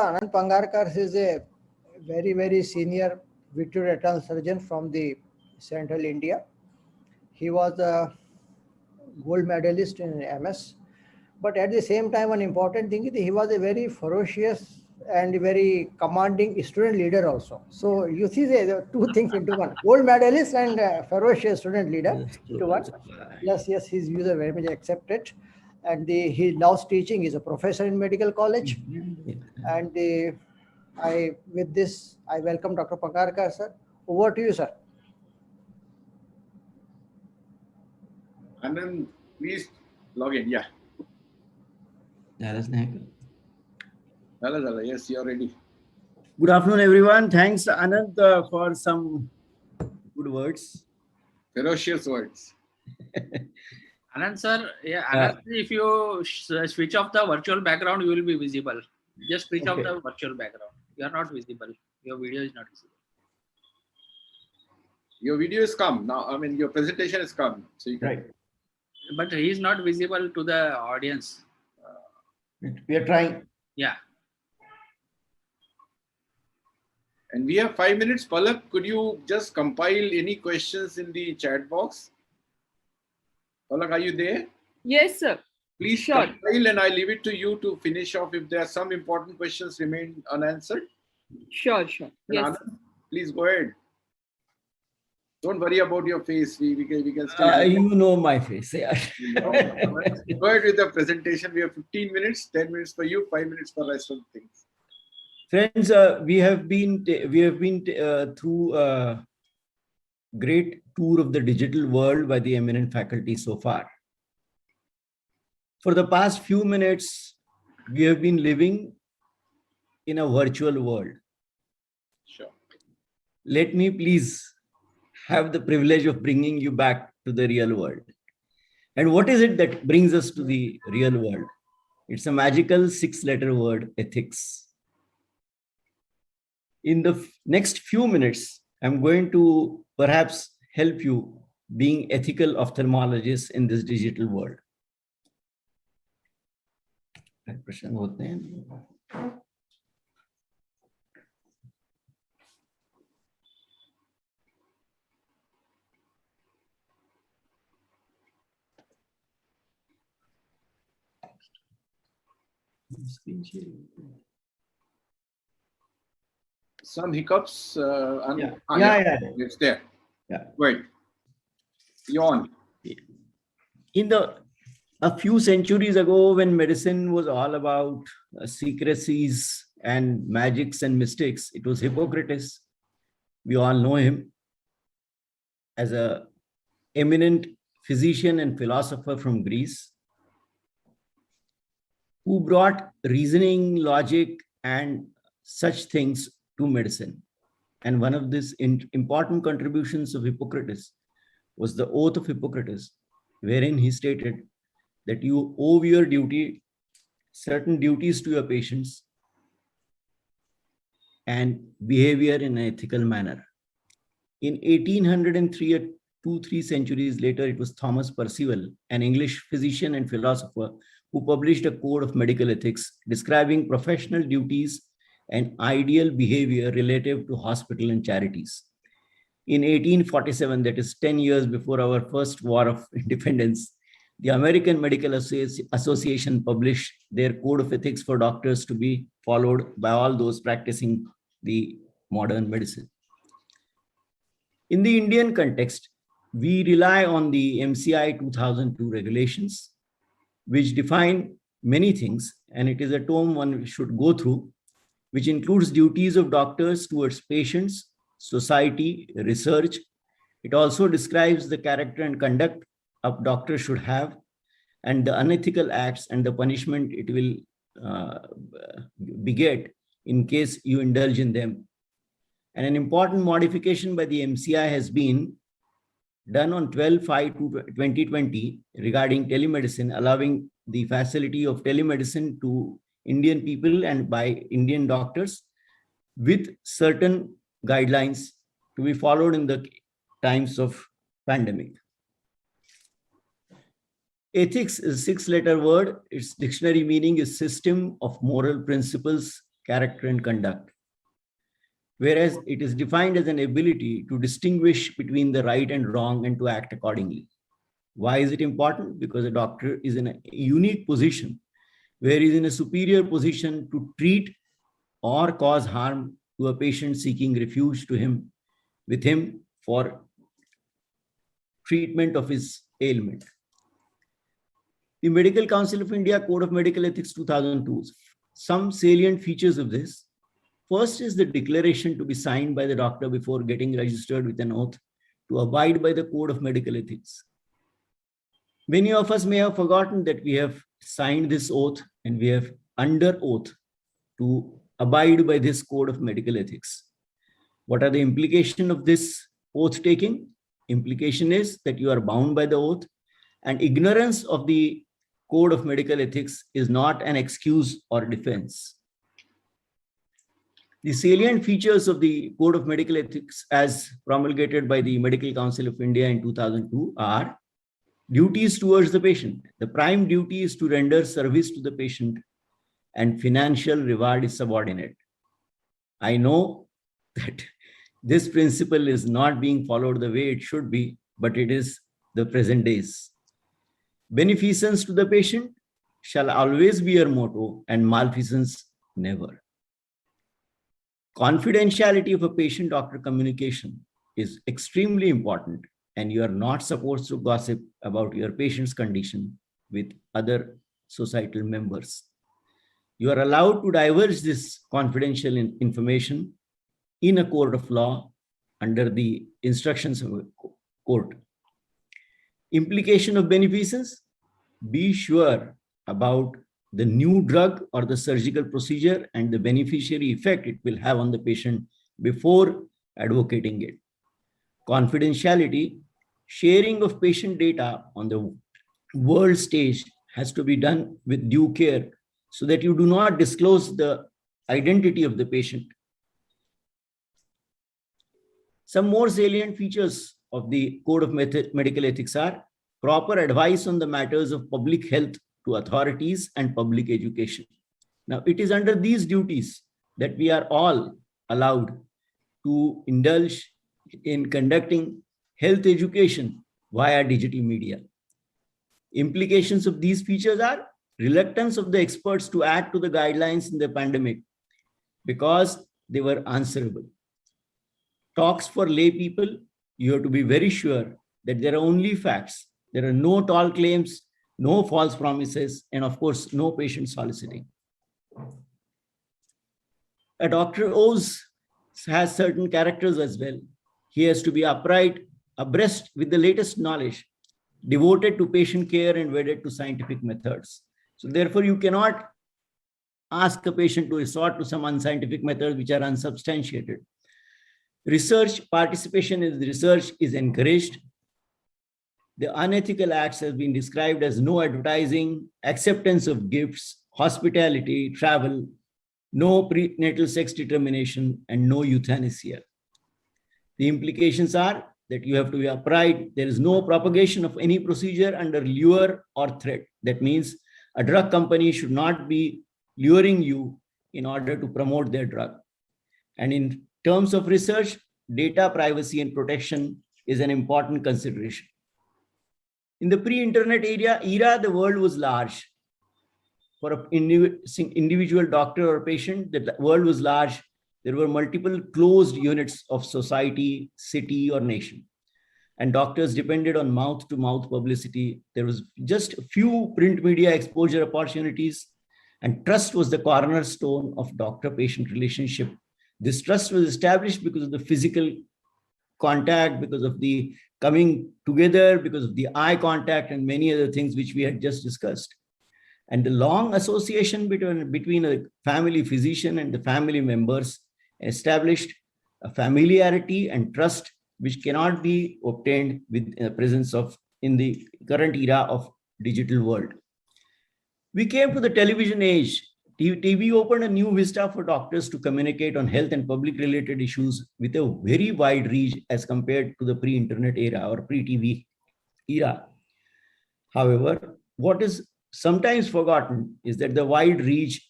Anand Pangarkar is a very, very senior vitreoretinal surgeon from the Central India. He was a gold medalist in MS. But at the same time, one important thing is he was a very ferocious and very commanding student leader also. So you see the two things into one: gold medalist and ferocious student leader into one. Yes, his views are very much accepted, and he loves teaching. He's a professor in medical college, and with this I welcome Dr. Pangarkar, sir. Over to you, sir. Anand, please log in. Yeah. Hello, yes, you're ready. Good afternoon, everyone. Thanks, Anand, for some good words. Ferocious words. Anand sir, yeah, Anand, if you switch off the virtual background, you will be visible. Just switch off the virtual background. You are not visible. Your video is not visible. Your video is come now. I mean, your presentation is come. So you can... Right. But he is not visible to the audience. We are trying. Yeah. And we have 5 minutes. Palak, could you just compile any questions in the chat box? Palak, are you there? Yes, sir. Please compile, and I leave it to you to finish off if there are some important questions remain unanswered. Sure. Yes. Anand, please go ahead. Don't worry about your face. We can still. You know my face. Yeah. Go ahead with the presentation. We have 15 minutes, 10 minutes for you, 5 minutes for the rest of the things. Friends, we have been through a great tour of the digital world by the eminent faculty so far. For the past few minutes, we have been living in a virtual world. Sure. Let me please have the privilege of bringing you back to the real world. And what is it that brings us to the real world? It's a magical 6-letter word, ethics. In the next few minutes, I'm going to perhaps help you being ethical ophthalmologists in this digital world. Some hiccups. Yeah. It's there. Yeah. Wait. You're on. A few centuries ago, when medicine was all about secrecies and magics and mystics, it was Hippocrates. We all know him as an eminent physician and philosopher from Greece, who brought reasoning, logic, and such things to medicine. And one of these important contributions of Hippocrates was the Oath of Hippocrates, wherein he stated that you owe your duty, certain duties to your patients, and behavior in an ethical manner. In 1803, 2-3 centuries later, it was Thomas Percival, an English physician and philosopher, who published a code of medical ethics describing professional duties and ideal behavior relative to hospital and charities. In 1847, that is 10 years before our first war of independence, the American Medical Association published their code of ethics for doctors to be followed by all those practicing the modern medicine. In the Indian context, we rely on the MCI 2002 regulations, which define many things, and it is a tome one should go through, which includes duties of doctors towards patients, society, research. It also describes the character and conduct a doctor should have, and the unethical acts and the punishment it will beget in case you indulge in them. And an important modification by the MCI has been done on 12/5/2020 regarding telemedicine, allowing the facility of telemedicine to Indian people and by Indian doctors with certain guidelines to be followed in the times of pandemic. Ethics is a 6-letter word. Its dictionary meaning is system of moral principles character, and conduct. Whereas it is defined as an ability to distinguish between the right and wrong and to act accordingly. Why is it important? Because a doctor is in a unique position where he is in a superior position to treat or cause harm to a patient seeking refuge with him for treatment of his ailment. The Medical Council of India Code of Medical Ethics 2002. Some salient features of this. First is the declaration to be signed by the doctor before getting registered with an oath to abide by the Code of Medical Ethics. Many of us may have forgotten that we have signed this oath and we have under oath to abide by this Code of Medical Ethics. What are the implications of this oath taking? Implication is that you are bound by the oath, and ignorance of the Code of Medical Ethics is not an excuse or defense. The salient features of the Code of Medical Ethics as promulgated by the Medical Council of India in 2002 are duties towards the patient. The prime duty is to render service to the patient, and financial reward is subordinate. I know that this principle is not being followed the way it should be, but it is the present days. Beneficence to the patient shall always be your motto, and malfeasance never. Confidentiality of a patient-doctor communication is extremely important, and you are not supposed to gossip about your patient's condition with other societal members. You are allowed to diverge this confidential information in a court of law under the instructions of a court. Implication of beneficence: be sure about the new drug or the surgical procedure and the beneficiary effect it will have on the patient before advocating it. Confidentiality: sharing of patient data on the world stage has to be done with due care so that you do not disclose the identity of the patient. Some more salient features of the Code of Medical Ethics are proper advice on the matters of public health to authorities and public education. Now, it is under these duties that we are all allowed to indulge in conducting health education via digital media. Implications of these features are reluctance of the experts to add to the guidelines in the pandemic because they were answerable. Talks for lay people: you have to be very sure that there are only facts. There are no tall claims, no false promises, and of course, no patient soliciting. A doctor has certain characters as well. He has to be upright, abreast with the latest knowledge, devoted to patient care and wedded to scientific methods. So therefore, you cannot ask a patient to resort to some unscientific methods which are unsubstantiated. Research, participation in research is encouraged. The unethical acts have been described as no advertising, acceptance of gifts, hospitality, travel, no prenatal sex determination, and no euthanasia. The implications are that you have to be upright. There is no propagation of any procedure under lure or threat. That means a drug company should not be luring you in order to promote their drug. And in terms of research, data privacy and protection is an important consideration. In the pre-internet era, the world was large. For an individual doctor or patient, the world was large. There were multiple closed units of society, city, or nation. And doctors depended on mouth-to-mouth publicity. There was just a few print media exposure opportunities, and trust was the cornerstone of doctor-patient relationship. This trust was established because of the physical contact, because of the coming together, because of the eye contact, and many other things which we had just discussed. And the long association between a family physician and the family members established a familiarity and trust which cannot be obtained with the presence of in the current era of digital world. We came to the television age. TV opened a new vista for doctors to communicate on health and public related issues with a very wide reach as compared to the pre-internet era or pre-TV era. However, what is sometimes forgotten is that the wide reach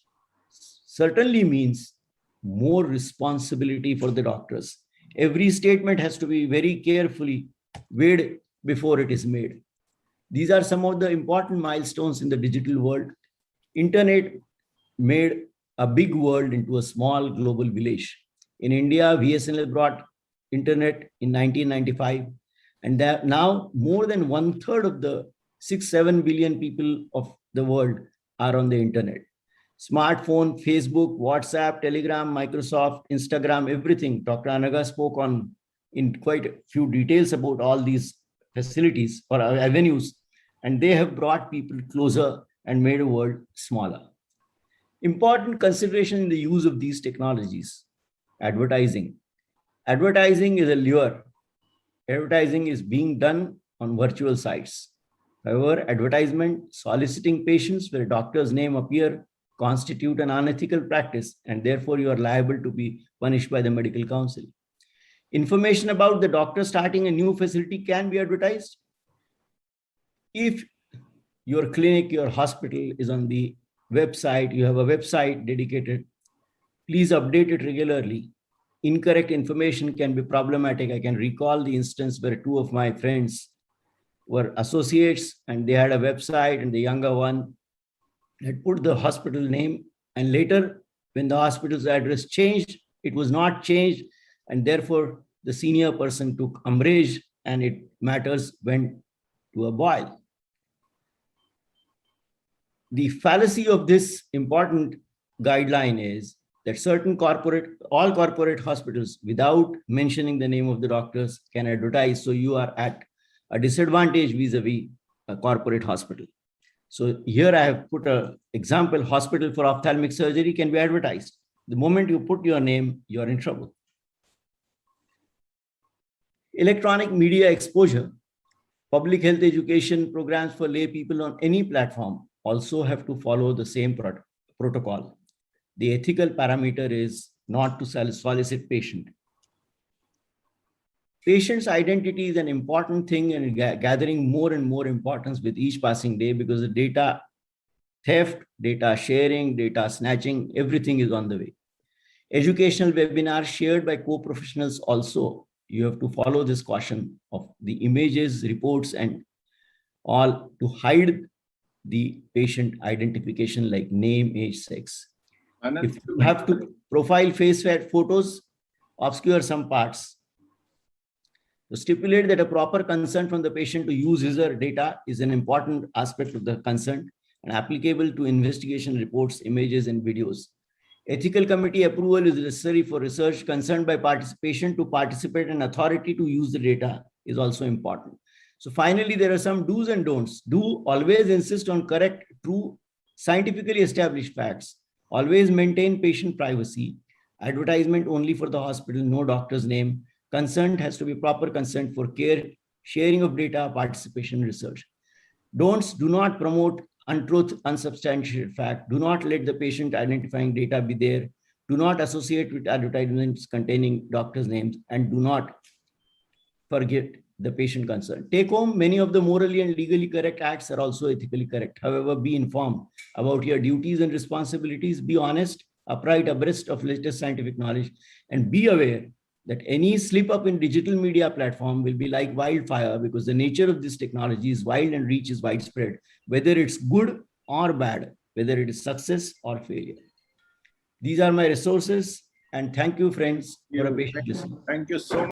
certainly means more responsibility for the doctors. Every statement has to be very carefully weighed before it is made. These are some of the important milestones in the digital world. Internet made a big world into a small global village. In India, VSNL brought internet in 1995, and now more than 1/3 of the 6-7 billion people of the world are on the internet. Smartphone, Facebook, WhatsApp, Telegram, Microsoft, Instagram, everything. Dr. Anaga spoke on in quite a few details about all these facilities or avenues, and they have brought people closer and made a world smaller. Important consideration in the use of these technologies. Advertising. Advertising is a lure. Advertising is being done on virtual sites. However, advertisement soliciting patients where a doctor's name appear constitute an unethical practice, and therefore you are liable to be punished by the medical council. Information about the doctor starting a new facility can be advertised. If your clinic, your hospital is on the website, you have a website dedicated, please update it regularly. Incorrect information can be problematic. I can recall the instance where two of my friends were associates and they had a website, and the younger one had put the hospital name, and later when the hospital's address changed, it was not changed, and therefore the senior person took umbrage and matters went to a boil. The fallacy of this important guideline is that all corporate hospitals, without mentioning the name of the doctors, can advertise. So you are at a disadvantage vis-a-vis a corporate hospital. So here I have put an example: hospital for ophthalmic surgery can be advertised. The moment you put your name, you're in trouble. Electronic media exposure. Public health education programs for lay people on any platform also have to follow the same protocol. The ethical parameter is not to solicit patient. Patient's identity is an important thing and gathering more and more importance with each passing day, because the data theft, data sharing, data snatching, everything is on the way. Educational webinars shared by co-professionals also, you have to follow this caution of the images, reports, and all to hide the patient identification like name, age, sex. If you have to profile face photos, obscure some parts. To stipulate that a proper consent from the patient to use his or her data is an important aspect of the consent and applicable to investigation reports, images, and videos. Ethical committee approval is necessary for research. Consent by participation to participate and authority to use the data is also important. So finally, there are some do's and don'ts. Do always insist on correct, true, scientifically established facts. Always maintain patient privacy. Advertisement only for the hospital, no doctor's name. Consent has to be proper consent for care, sharing of data, participation, research. Don'ts: do not promote untruth, unsubstantiated fact. Do not let the patient identifying data be there. Do not associate with advertisements containing doctors' names, and do not forget the patient concern. Take home: many of the morally and legally correct acts are also ethically correct. However, be informed about your duties and responsibilities. Be honest, upright, abreast of latest scientific knowledge, and be aware that any slip up in digital media platform will be like wildfire, because the nature of this technology is wild and reach is widespread, whether it's good or bad, whether it is success or failure. These are my resources, and thank you, friends, for a patient listening. Thank you so much.